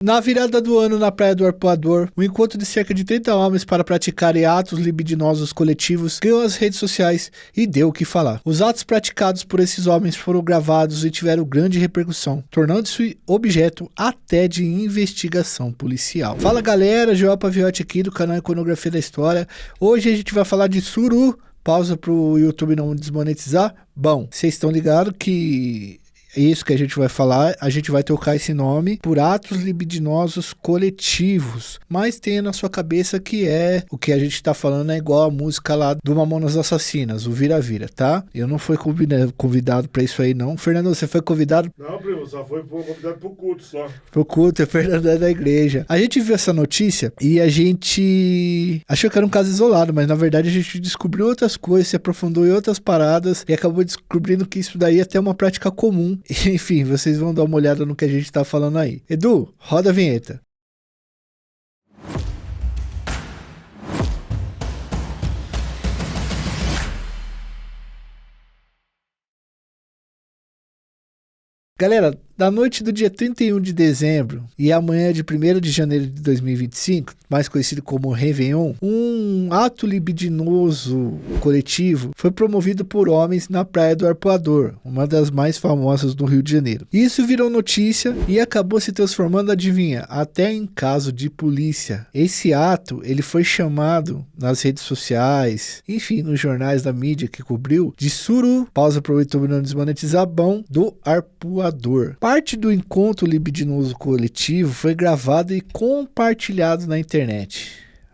Na virada do ano na Praia do Arpoador, o encontro de cerca de 30 homens para praticarem atos libidinosos coletivos ganhou as redes sociais e deu o que falar. Os atos praticados por esses homens foram gravados e tiveram grande repercussão, tornando-se objeto até de investigação policial. Fala galera, Joel Paviotti aqui do canal Iconografia da História. Hoje a gente vai falar de Suru. Pausa para o YouTube não desmonetizar. Bom, vocês estão ligados que... isso que a gente vai falar, a gente vai trocar esse nome por atos libidinosos coletivos, mas tenha na sua cabeça que o que a gente tá falando é igual a música lá do Mamonas Assassinas, o Vira-Vira, tá? Eu não fui convidado pra isso aí não. Fernando, você foi convidado? Não, primo, só foi convidado pro culto só. Pro culto, é Fernando é da igreja. A gente viu essa notícia e a gente achou que era um caso isolado, mas na verdade a gente descobriu outras coisas, se aprofundou em outras paradas e acabou descobrindo que isso daí é até uma prática comum. Enfim, vocês vão dar uma olhada no que a gente tá falando aí. Edu, roda a vinheta. Galera, da noite do dia 31 de dezembro e amanhã de 1º de janeiro de 2025, mais conhecido como Réveillon, um ato libidinoso coletivo foi promovido por homens na Praia do Arpoador, uma das mais famosas do Rio de Janeiro. Isso virou notícia e acabou se transformando, adivinha, até em caso de polícia. Esse ato, ele foi chamado nas redes sociais, enfim, nos jornais da mídia que cobriu, de Suru, pausa para o YouTube não desmonetizar, bom, do Arpoador. Parte do encontro libidinoso coletivo foi gravado e compartilhado na internet.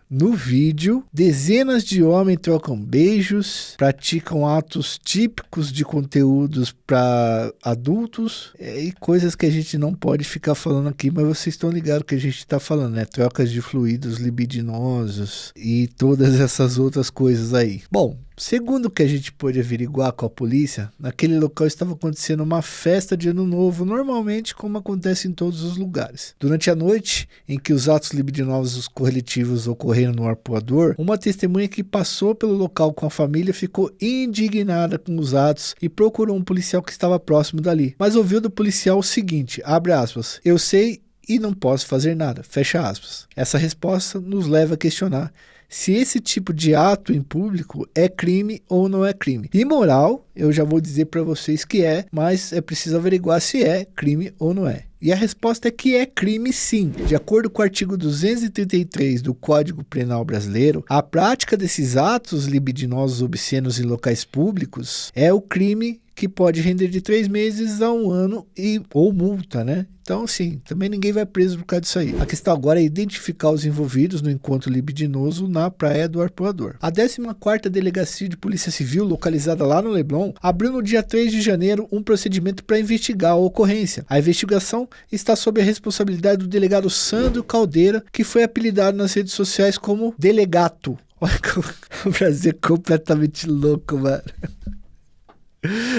No vídeo, dezenas de homens trocam beijos, praticam atos típicos de conteúdos para adultos e coisas que a gente não pode ficar falando aqui, mas vocês estão ligados que a gente está falando, né? Trocas de fluidos libidinosos e todas essas outras coisas aí. Bom, segundo o que a gente pôde averiguar com a polícia, naquele local estava acontecendo uma festa de Ano Novo, normalmente como acontece em todos os lugares. Durante a noite em que os atos libidinosos coletivos ocorreram no Arpoador, uma testemunha que passou pelo local com a família ficou indignada com os atos e procurou um policial que estava próximo dali. Mas ouviu do policial o seguinte, abre aspas, eu sei e não posso fazer nada, fecha aspas. Essa resposta nos leva a questionar se esse tipo de ato em público é crime ou não é crime. Imoral, eu já vou dizer para vocês que é, mas é preciso averiguar se é crime ou não é. E a resposta é que é crime sim. De acordo com o artigo 233 do Código Penal Brasileiro, a prática desses atos libidinosos obscenos em locais públicos é o crime que pode render de 3 meses a 1 ano ou multa, né? Então, sim, também ninguém vai preso por causa disso aí. A questão agora é identificar os envolvidos no encontro libidinoso na Praia do Arpoador. A 14ª Delegacia de Polícia Civil, localizada lá no Leblon, abriu no dia 3 de janeiro um procedimento para investigar a ocorrência. A investigação está sob a responsabilidade do delegado Sandro Caldeira, que foi apelidado nas redes sociais como Delegato. Olha como o Brasil é completamente louco, mano.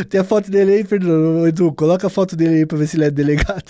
Tem a foto dele aí, Fernando. Edu, coloca a foto dele aí pra ver se ele é delegado.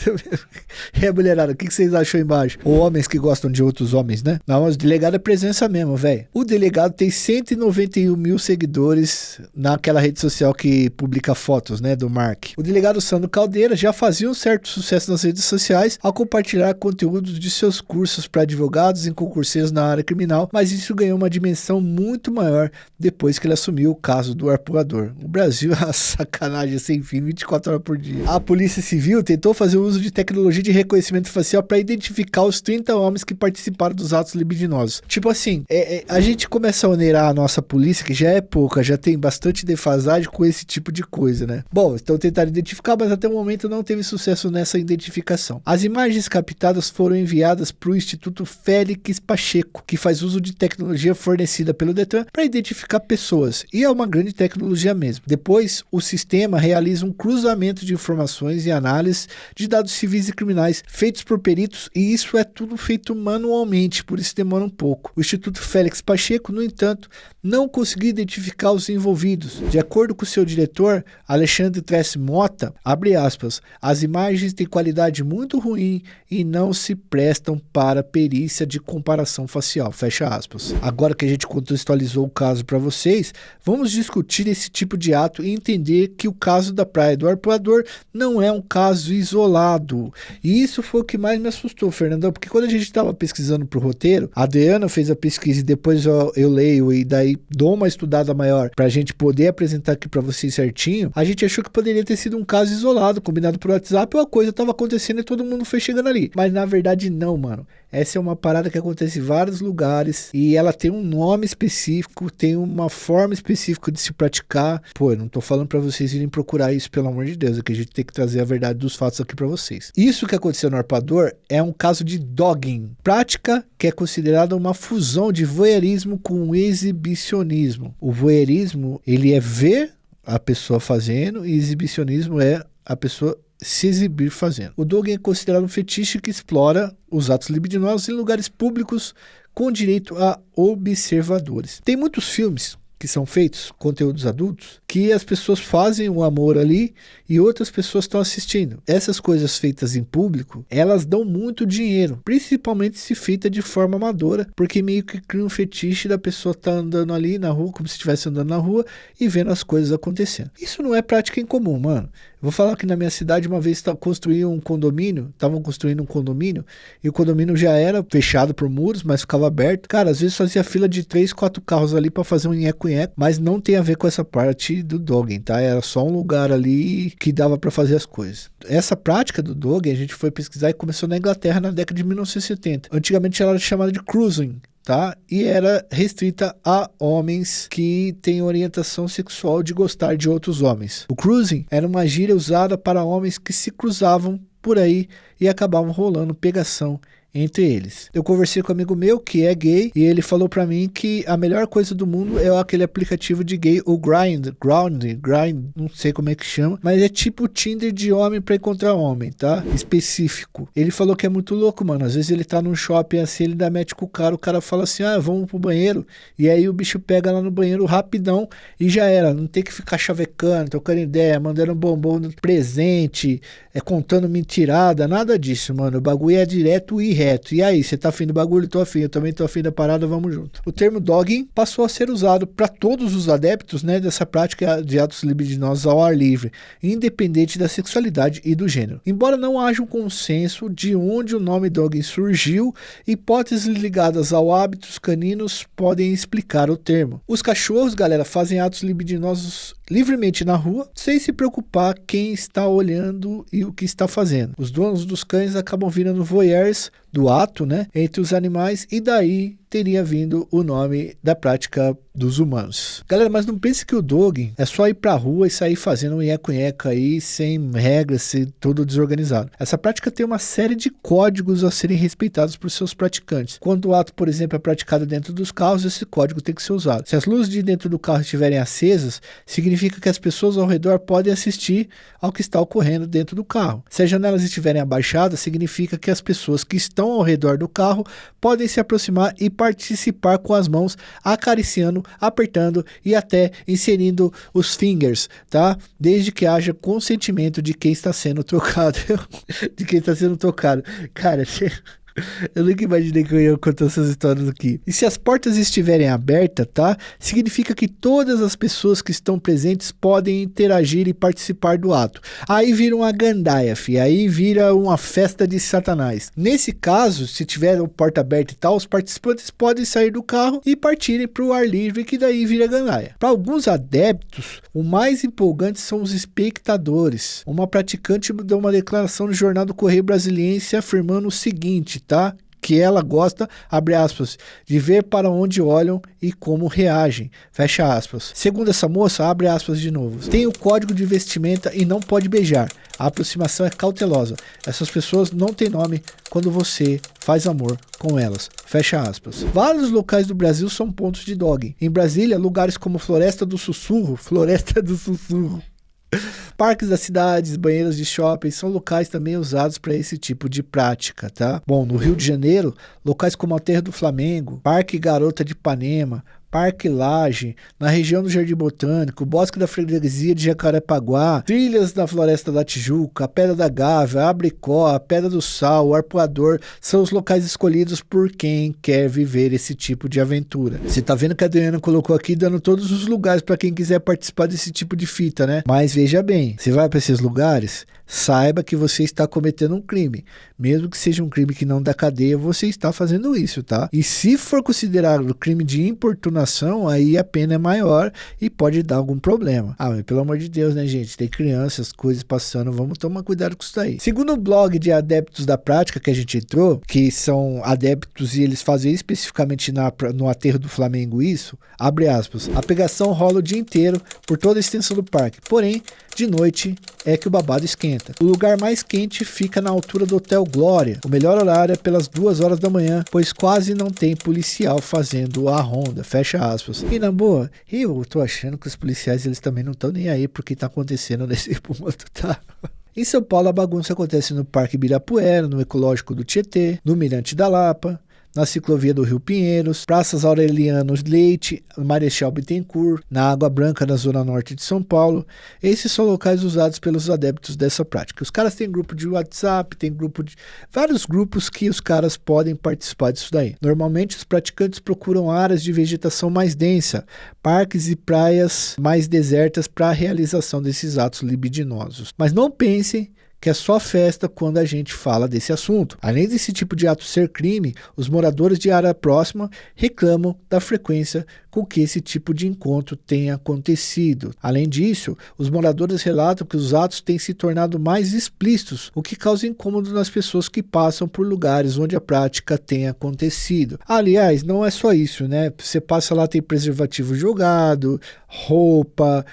E a mulherada, o que vocês acham aí embaixo? Ou homens que gostam de outros homens, né? Não, mas o delegado é presença mesmo, velho. O delegado tem 191 mil seguidores naquela rede social que publica fotos, né, do Mark. O delegado Sandro Caldeira já fazia um certo sucesso nas redes sociais ao compartilhar conteúdos de seus cursos para advogados e concurseiros na área criminal, mas isso ganhou uma dimensão muito maior depois que ele assumiu o caso do Arpoador. O Brasil é uma sacanagem sem fim, 24 horas por dia. A Polícia Civil tentou fazer uso de tecnologia de reconhecimento facial para identificar os 30 homens que participaram dos atos libidinosos. Tipo assim, a gente começa a onerar a nossa polícia, que já é pouca, já tem bastante defasagem com esse tipo de coisa, né? Bom, estão tentando identificar, mas até o momento não teve sucesso nessa identificação. As imagens captadas foram enviadas para o Instituto Félix Pacheco, que faz uso de tecnologia fornecida pelo Detran para identificar pessoas, e é uma grande tecnologia mesmo. Depois, o sistema realiza um cruzamento de informações e análise de dados civis e criminais feitos por peritos, e isso é tudo feito manualmente, por isso demora um pouco. O Instituto Félix Pacheco, no entanto, não conseguiu identificar os envolvidos. De acordo com seu diretor, Alexandre Tresse Mota, abre aspas, as imagens têm qualidade muito ruim e não se prestam para perícia de comparação facial, fecha aspas. Agora que a gente contextualizou o caso para vocês, vamos discutir esse tipo de ato em entender que o caso da Praia do Arpoador não é um caso isolado. E isso foi o que mais me assustou, Fernandão, porque quando a gente estava pesquisando pro roteiro, a Adriana fez a pesquisa e depois eu leio e daí dou uma estudada maior pra gente poder apresentar aqui pra vocês certinho, a gente achou que poderia ter sido um caso isolado, combinado por WhatsApp, ou a coisa tava acontecendo e todo mundo foi chegando ali. Mas na verdade não, mano. Essa é uma parada que acontece em vários lugares e ela tem um nome específico, tem uma forma específica de se praticar. Pô, eu não tô falando pra vocês irem procurar isso, pelo amor de Deus, é que a gente tem que trazer a verdade dos fatos aqui pra vocês. Isso que aconteceu no Arpoador é um caso de dogging, prática que é considerada uma fusão de voyeurismo com exibicionismo. O voyeurismo, ele é ver a pessoa fazendo e exibicionismo é a pessoa se exibir fazendo. O dogging é considerado um fetiche que explora os atos libidinosos em lugares públicos com direito a observadores. Tem muitos filmes que são feitos, conteúdos adultos, que as pessoas fazem o amor ali e outras pessoas estão assistindo. Essas coisas feitas em público, elas dão muito dinheiro, principalmente se feita de forma amadora, porque meio que cria um fetiche da pessoa estar andando ali na rua, como se estivesse andando na rua e vendo as coisas acontecendo. Isso não é prática incomum, mano. Eu vou falar que na minha cidade uma vez estavam construindo um condomínio e o condomínio já era fechado por muros, mas ficava aberto. Cara, às vezes fazia fila de 3, 4 carros ali para fazer um nheco-nheco, mas não tem a ver com essa parte do dogging, tá? Era só um lugar ali que dava para fazer as coisas. Essa prática do dogging a gente foi pesquisar e começou na Inglaterra na década de 1970. Antigamente ela era chamada de cruising, tá? E era restrita a homens que têm orientação sexual de gostar de outros homens. O cruising era uma gíria usada para homens que se cruzavam por aí e acabavam rolando pegação entre eles. Eu conversei com um amigo meu que é gay e ele falou pra mim que a melhor coisa do mundo é aquele aplicativo de gay, o Grindr, não sei como é que chama, mas é tipo o Tinder de homem pra encontrar homem, tá? Específico. Ele falou que é muito louco, mano. Às vezes ele tá num shopping assim, ele dá match com o cara fala assim, vamos pro banheiro, e aí o bicho pega lá no banheiro rapidão e já era. Não tem que ficar chavecando, trocando ideia, mandando bombom no presente, contando mentirada, nada disso, mano. O bagulho é direto e reto. E aí, você tá afim do bagulho? Tô afim, eu também tô afim da parada, vamos junto. O termo dogging passou a ser usado para todos os adeptos, né, dessa prática de atos libidinosos ao ar livre, independente da sexualidade e do gênero. Embora não haja um consenso de onde o nome dogging surgiu, hipóteses ligadas ao hábitos caninos podem explicar o termo. Os cachorros, galera, fazem atos libidinosos livremente na rua, sem se preocupar quem está olhando e o que está fazendo. Os donos dos cães acabam virando voyeurs do ato, né, entre os animais, e daí teria vindo o nome da prática dos humanos. Galera, mas não pense que o dogging é só ir pra rua e sair fazendo um nheco-nheco aí, sem regras, ser todo desorganizado. Essa prática tem uma série de códigos a serem respeitados por seus praticantes. Quando o ato, por exemplo, é praticado dentro dos carros, esse código tem que ser usado. Se as luzes de dentro do carro estiverem acesas, significa que as pessoas ao redor podem assistir ao que está ocorrendo dentro do carro. Se as janelas estiverem abaixadas, significa que as pessoas que estão ao redor do carro podem se aproximar e participar com as mãos, acariciando, apertando e até inserindo os fingers, tá? Desde que haja consentimento de quem está sendo tocado. De quem está sendo tocado. Cara, eu nunca imaginei que eu ia contar essas histórias aqui. E se as portas estiverem abertas, tá? Significa que todas as pessoas que estão presentes podem interagir e participar do ato. Aí vira uma gandaia, fi. Aí vira uma festa de Satanás. Nesse caso, se tiver a porta aberta e tal, os participantes podem sair do carro e partirem para o ar livre, que daí vira gandaia. Para alguns adeptos, o mais empolgante são os espectadores. Uma praticante deu uma declaração no jornal do Correio Brasiliense afirmando o seguinte, tá? Que ela gosta, abre aspas, de ver para onde olham e como reagem, fecha aspas. Segundo essa moça, abre aspas de novo, tem o código de vestimenta e não pode beijar. A aproximação é cautelosa. Essas pessoas não têm nome quando você faz amor com elas, fecha aspas. Vários locais do Brasil são pontos de dogging. Em Brasília, lugares como Floresta do Sussurro, parques das cidades, banheiros de shopping são locais também usados para esse tipo de prática, tá? Bom, no Rio de Janeiro, locais como a Terra do Flamengo, Parque Garota de Ipanema, Parque Lage, na região do Jardim Botânico, Bosque da Freguesia de Jacarepaguá, trilhas da Floresta da Tijuca, a Pedra da Gávea, a Abricó, a Pedra do Sal, o Arpoador, são os locais escolhidos por quem quer viver esse tipo de aventura. Você tá vendo que a Adriana colocou aqui dando todos os lugares para quem quiser participar desse tipo de fita, né? Mas veja bem, você vai para esses lugares, saiba que você está cometendo um crime. Mesmo que seja um crime que não dá cadeia, você está fazendo isso, tá? E se for considerado crime de importunação, aí a pena é maior e pode dar algum problema. Ah, mas pelo amor de Deus, né, gente? Tem crianças, coisas passando, vamos tomar cuidado com isso daí. Segundo o blog de adeptos da prática que a gente entrou, que são adeptos e eles fazem especificamente no aterro do Flamengo isso, abre aspas, a pegação rola o dia inteiro por toda a extensão do parque, porém, de noite é que o babado esquenta. O lugar mais quente fica na altura do Hotel Glória. O melhor horário é pelas 2 horas da manhã, pois quase não tem policial fazendo a ronda. Fecha aspas. E na boa, eu tô achando que os policiais eles também não estão nem aí pro que tá acontecendo nesse ponto, tá? Em São Paulo, a bagunça acontece no Parque Ibirapuera, no Ecológico do Tietê, no Mirante da Lapa, na ciclovia do Rio Pinheiros, Praças Aureliano Leite, Marechal Bittencourt, na Água Branca, na zona norte de São Paulo. Esses são locais usados pelos adeptos dessa prática. Os caras têm grupo de WhatsApp, tem grupo de vários grupos que os caras podem participar disso daí. Normalmente os praticantes procuram áreas de vegetação mais densa, parques e praias mais desertas para a realização desses atos libidinosos. Mas não pensem que é só festa quando a gente fala desse assunto. Além desse tipo de ato ser crime, os moradores de área próxima reclamam da frequência com que esse tipo de encontro tem acontecido. Além disso, os moradores relatam que os atos têm se tornado mais explícitos, o que causa incômodo nas pessoas que passam por lugares onde a prática tem acontecido. Aliás, não é só isso, né? Você passa lá, tem preservativo jogado, roupa,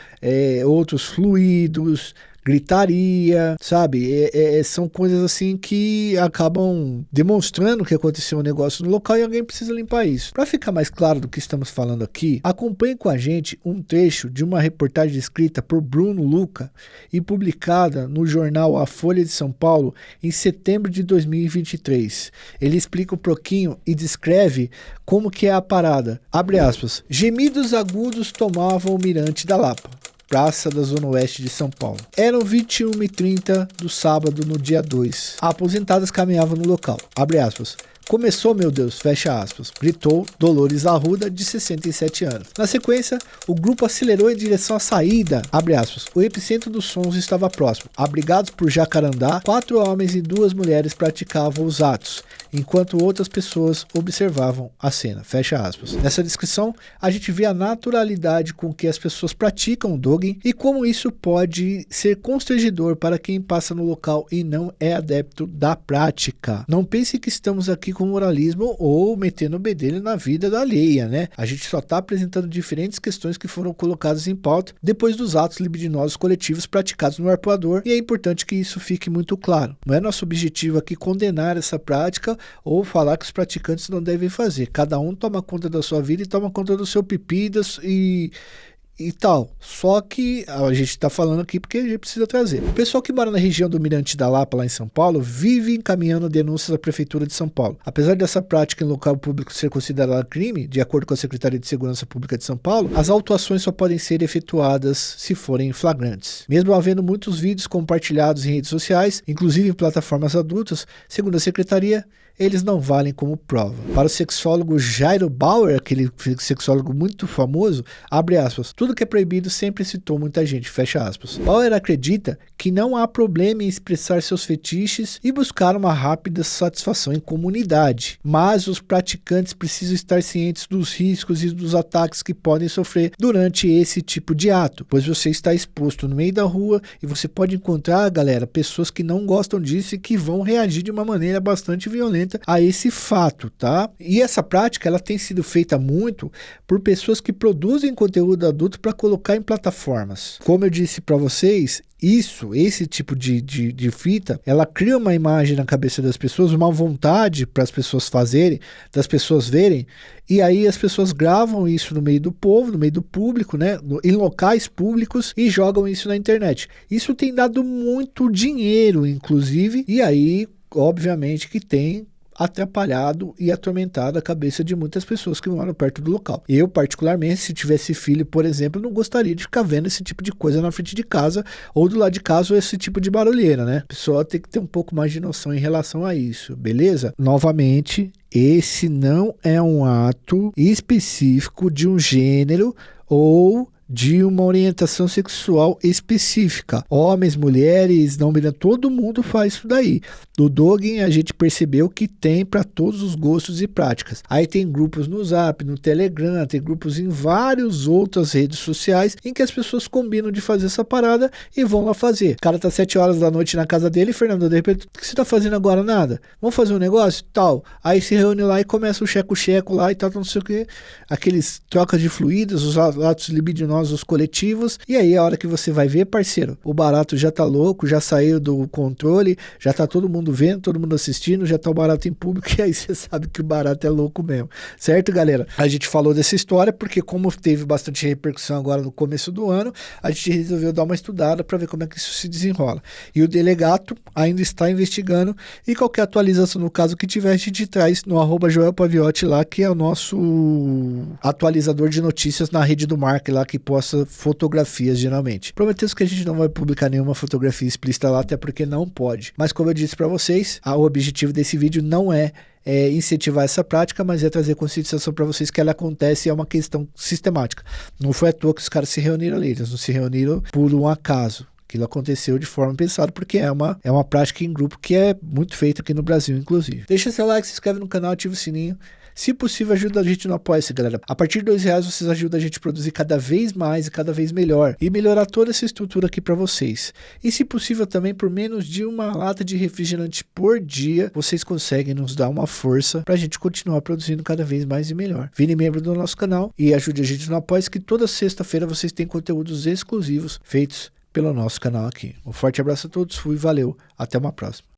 outros fluidos, gritaria, sabe? São coisas assim que acabam demonstrando que aconteceu um negócio no local e alguém precisa limpar isso. Para ficar mais claro do que estamos falando aqui, acompanhe com a gente um trecho de uma reportagem escrita por Bruno Luca e publicada no jornal A Folha de São Paulo em setembro de 2023. Ele explica um pouquinho e descreve como que é a parada. Abre aspas. Gemidos agudos tomavam o Mirante da Lapa, praça da Zona Oeste de São Paulo. Eram 21h30 do sábado, no dia 2. Aposentadas caminhavam no local. Abre aspas. Começou, meu Deus, fecha aspas, gritou Dolores Arruda, de 67 anos. Na sequência, o grupo acelerou em direção à saída, abre aspas. O epicentro dos sons estava próximo. Abrigados por jacarandá, 4 homens e 2 mulheres praticavam os atos, enquanto outras pessoas observavam a cena, fecha aspas. Nessa descrição, a gente vê a naturalidade com que as pessoas praticam o dogging e como isso pode ser constrangedor para quem passa no local e não é adepto da prática. Não pense que estamos aqui com moralismo ou metendo o bedelho na vida da alheia, né? A gente só está apresentando diferentes questões que foram colocadas em pauta depois dos atos libidinosos coletivos praticados no Arpoador, e é importante que isso fique muito claro. Não é nosso objetivo aqui condenar essa prática ou falar que os praticantes não devem fazer. Cada um toma conta da sua vida e toma conta do seu pipi e tal. Só que a gente está falando aqui porque a gente precisa trazer. O pessoal que mora na região do Mirante da Lapa, lá em São Paulo, vive encaminhando denúncias à Prefeitura de São Paulo. Apesar dessa prática em local público ser considerada crime, de acordo com a Secretaria de Segurança Pública de São Paulo, as autuações só podem ser efetuadas se forem flagrantes. Mesmo havendo muitos vídeos compartilhados em redes sociais, inclusive em plataformas adultas, segundo a Secretaria, eles não valem como prova. Para o sexólogo Jairo Bauer, aquele sexólogo muito famoso, abre aspas, tudo que é proibido sempre excitou muita gente, fecha aspas. Bauer acredita que não há problema em expressar seus fetiches e buscar uma rápida satisfação em comunidade, mas os praticantes precisam estar cientes dos riscos e dos ataques que podem sofrer durante esse tipo de ato, pois você está exposto no meio da rua e você pode encontrar, galera, pessoas que não gostam disso e que vão reagir de uma maneira bastante violenta a esse fato, tá? E essa prática, ela tem sido feita muito por pessoas que produzem conteúdo adulto para colocar em plataformas. Como eu disse para vocês, esse tipo de fita, ela cria uma imagem na cabeça das pessoas, uma vontade para as pessoas fazerem, das pessoas verem, e aí as pessoas gravam isso no meio do povo, no meio do público, né, em locais públicos, e jogam isso na internet. Isso tem dado muito dinheiro, inclusive, e aí, obviamente, que tem atrapalhado e atormentado a cabeça de muitas pessoas que moram perto do local. Eu, particularmente, se tivesse filho, por exemplo, não gostaria de ficar vendo esse tipo de coisa na frente de casa ou do lado de casa, ou esse tipo de barulheira, né? A pessoa tem que ter um pouco mais de noção em relação a isso, beleza? Novamente, esse não é um ato específico de um gênero ou de uma orientação sexual específica. Homens, mulheres, não binários, todo mundo faz isso daí. Do dogging a gente percebeu que tem para todos os gostos e práticas. Aí tem grupos no Zap, no Telegram, tem grupos em várias outras redes sociais em que as pessoas combinam de fazer essa parada e vão lá fazer. O cara tá 7 horas da noite na casa dele, Fernando, de repente, o que você tá fazendo agora? Nada. Vamos fazer um negócio? Tal. Aí se reúne lá e começa o checo-checo lá e tal, não sei o que. Aqueles trocas de fluidos, os atos libidinosos, os coletivos, e aí a hora que você vai ver, parceiro, o barato já tá louco, já saiu do controle, já tá todo mundo vendo, todo mundo assistindo, já tá o barato em público, e aí você sabe que o barato é louco mesmo, certo, galera? A gente falou dessa história porque como teve bastante repercussão agora no começo do ano, a gente resolveu dar uma estudada para ver como é que isso se desenrola. E o delegato ainda está investigando, e qualquer atualização no caso que tiver, a gente traz no @JoelPaviotti lá, que é o nosso atualizador de notícias na rede do Mark lá, que posta fotografias geralmente. Prometemos que a gente não vai publicar nenhuma fotografia explícita lá, até porque não pode. Mas como eu disse para vocês, o objetivo desse vídeo não é incentivar essa prática, mas é trazer conscientização para vocês que ela acontece e é uma questão sistemática. Não foi à toa que os caras se reuniram ali, eles não se reuniram por um acaso. Aquilo aconteceu de forma pensada, porque é uma prática em grupo que é muito feita aqui no Brasil, inclusive. Deixa seu like, se inscreve no canal, ativa o sininho. Se possível, ajuda a gente no Apoia-se, galera. A partir de R$2 vocês ajudam a gente a produzir cada vez mais e cada vez melhor. E melhorar toda essa estrutura aqui para vocês. E se possível também, por menos de uma lata de refrigerante por dia, vocês conseguem nos dar uma força para a gente continuar produzindo cada vez mais e melhor. Vire membro do nosso canal e ajude a gente no Apoia-se, que toda sexta-feira vocês têm conteúdos exclusivos feitos pelo nosso canal aqui. Um forte abraço a todos, fui, valeu, até uma próxima.